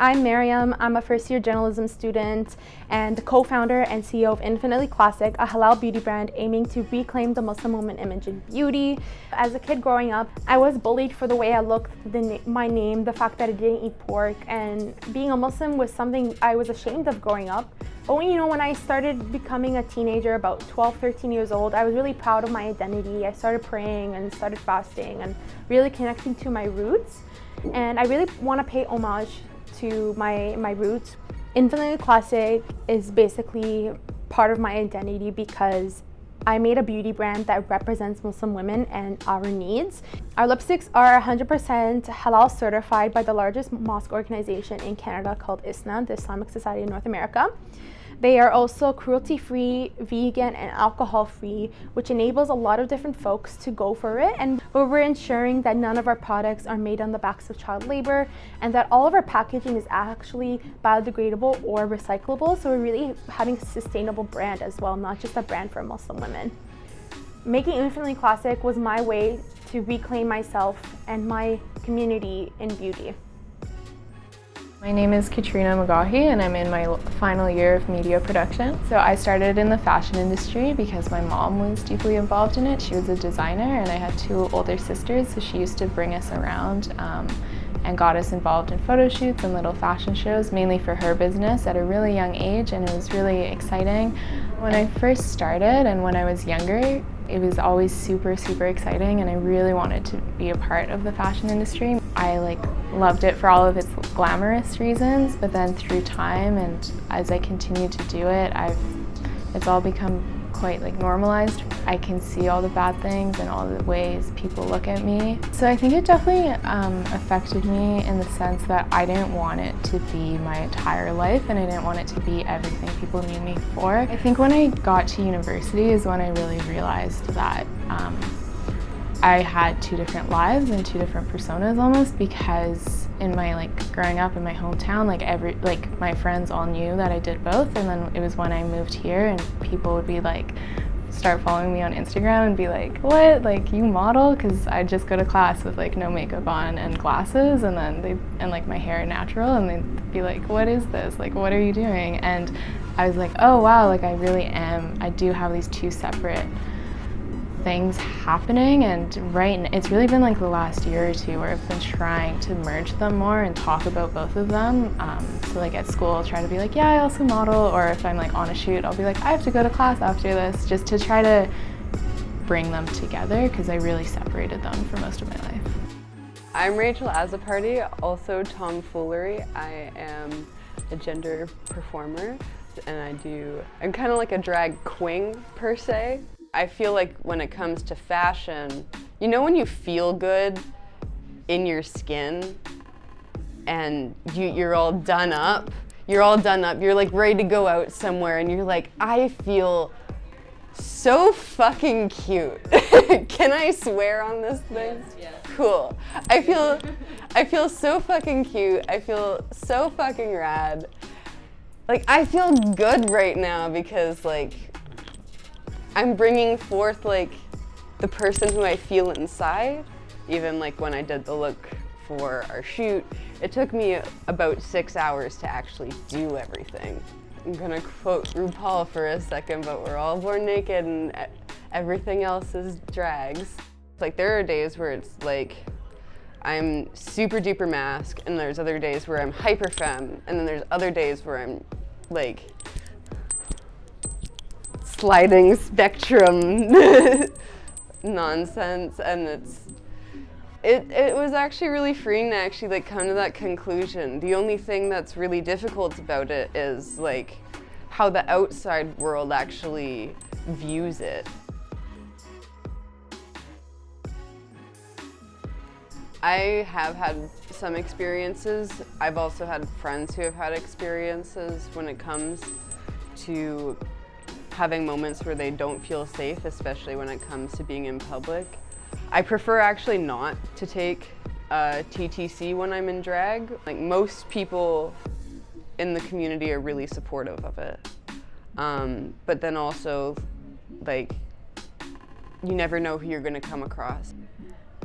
I'm Mariam. I'm a first-year journalism student and co-founder and CEO of Infinitely Classic, a halal beauty brand aiming to reclaim the Muslim woman image in beauty. As a kid growing up, I was bullied for the way I looked, my name, the fact that I didn't eat pork, and being a Muslim was something I was ashamed of growing up. But when I started becoming a teenager, about 12, 13 years old, I was really proud of my identity. I started praying and started fasting and really connecting to my roots. And I really want to pay homage to my roots. Infinitely Classic is basically part of my identity because I made a beauty brand that represents Muslim women and our needs. Our lipsticks are 100% halal certified by the largest mosque organization in Canada called ISNA, the Islamic Society of North America. They are also cruelty-free, vegan, and alcohol-free, which enables a lot of different folks to go for it. And we're ensuring that none of our products are made on the backs of child labor and that all of our packaging is actually biodegradable or recyclable. So we're really having a sustainable brand as well, not just a brand for Muslim women. Making Infinitely Classic was my way to reclaim myself and my community in beauty. My name is Katrina McGaughey and I'm in my final year of media production. So I started in the fashion industry because my mom was deeply involved in it. She was a designer and I had two older sisters, so she used to bring us around and got us involved in photo shoots and little fashion shows, mainly for her business at a really young age, and it was really exciting. When I first started and when I was younger, it was always super, super exciting and I really wanted to be a part of the fashion industry. I loved it for all of its glamorous reasons, but then through time and as I continued to do it, it's all become quite normalized. I can see all the bad things and all the ways people look at me. So I think it definitely affected me in the sense that I didn't want it to be my entire life and I didn't want it to be everything people knew me for. I think when I got to university is when I really realized that I had two different lives and two different personas almost, because in my growing up in my hometown, my friends all knew that I did both, and then it was when I moved here and people would be start following me on Instagram and be like, what, you model? Because I'd just go to class with no makeup on and glasses and then my hair natural, and they'd be like, what is this? What are you doing? And I was like, oh wow, I really am. I do have these two separate things happening, and it's really been the last year or two where I've been trying to merge them more and talk about both of them. So at school I'll try to be yeah, I also model, or if I'm on a shoot I'll be I have to go to class after this, just to try to bring them together because I really separated them for most of my life. I'm Rachel Azzopardi, also tomfoolery. I am a gender performer and I'm kind of a drag queen per se. I feel when it comes to fashion, when you feel good in your skin and you're all done up, you're ready to go out somewhere and you're I feel so fucking cute. Can I swear on this thing? Yes. Cool. I feel so fucking cute. I feel so fucking rad. I feel good right now because I'm bringing forth the person who I feel inside. Even when I did the look for our shoot, it took me about 6 hours to actually do everything. I'm gonna quote RuPaul for a second, but we're all born naked and everything else is drags. There are days where it's I'm super duper mask, and there's other days where I'm hyper femme, and then there's other days where I'm sliding spectrum nonsense, and it was actually really freeing to actually come to that conclusion. The only thing that's really difficult about it is how the outside world actually views it. I have had some experiences. I've also had friends who have had experiences when it comes to having moments where they don't feel safe, especially when it comes to being in public. I prefer actually not to take TTC when I'm in drag. Most people in the community are really supportive of it. But then also, you never know who you're gonna come across.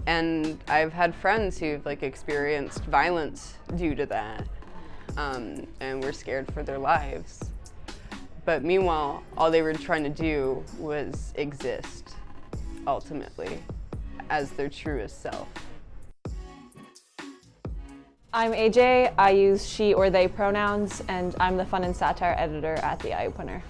And I've had friends who've experienced violence due to that. and were scared for their lives. But meanwhile, all they were trying to do was exist, ultimately, as their truest self. I'm AJ, I use she or they pronouns, and I'm the fun and satire editor at the Eyeopener.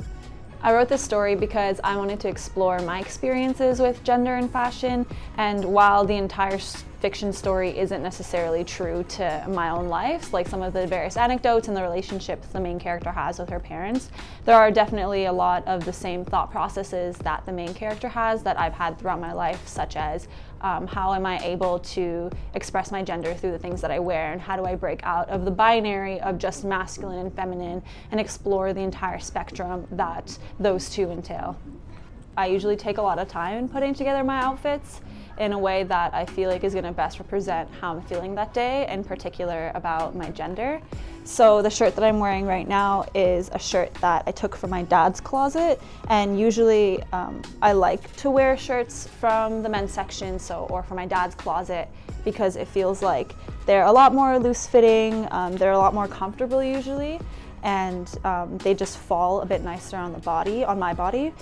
I wrote this story because I wanted to explore my experiences with gender and fashion, and while the entire fiction story isn't necessarily true to my own life, like some of the various anecdotes and the relationships the main character has with her parents, there are definitely a lot of the same thought processes that the main character has that I've had throughout my life, such as how am I able to express my gender through the things that I wear, and how do I break out of the binary of just masculine and feminine and explore the entire spectrum that those two entail. I usually take a lot of time in putting together my outfits in a way that I feel like is going to best represent how I'm feeling that day, in particular about my gender. So the shirt that I'm wearing right now is a shirt that I took from my dad's closet, and usually I like to wear shirts from the men's section, or from my dad's closet, because it feels like they're a lot more loose fitting, they're a lot more comfortable usually, and they just fall a bit nicer on my body.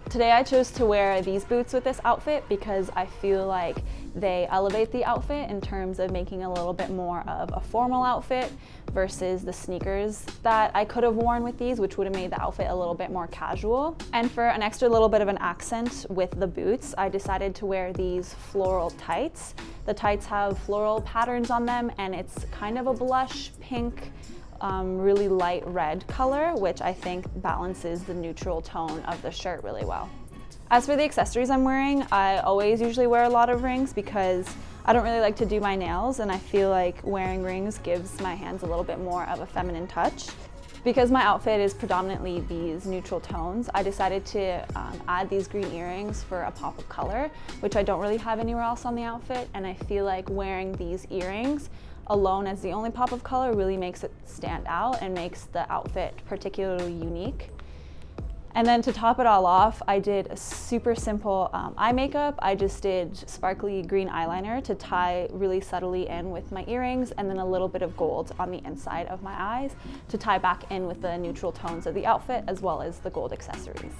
Today I chose to wear these boots with this outfit because I feel like they elevate the outfit in terms of making a little bit more of a formal outfit versus the sneakers that I could have worn with these, which would have made the outfit a little bit more casual. And for an extra little bit of an accent with the boots, I decided to wear these floral tights. The tights have floral patterns on them, and it's kind of a blush pink, really light red color, which I think balances the neutral tone of the shirt really well. As for the accessories I'm wearing, I always usually wear a lot of rings because I don't really like to do my nails, and I feel like wearing rings gives my hands a little bit more of a feminine touch. Because my outfit is predominantly these neutral tones, I decided to add these green earrings for a pop of color, which I don't really have anywhere else on the outfit, and I feel like wearing these earrings alone as the only pop of color really makes it stand out and makes the outfit particularly unique. And then to top it all off, I did a super simple eye makeup. I just did sparkly green eyeliner to tie really subtly in with my earrings, and then a little bit of gold on the inside of my eyes to tie back in with the neutral tones of the outfit as well as the gold accessories.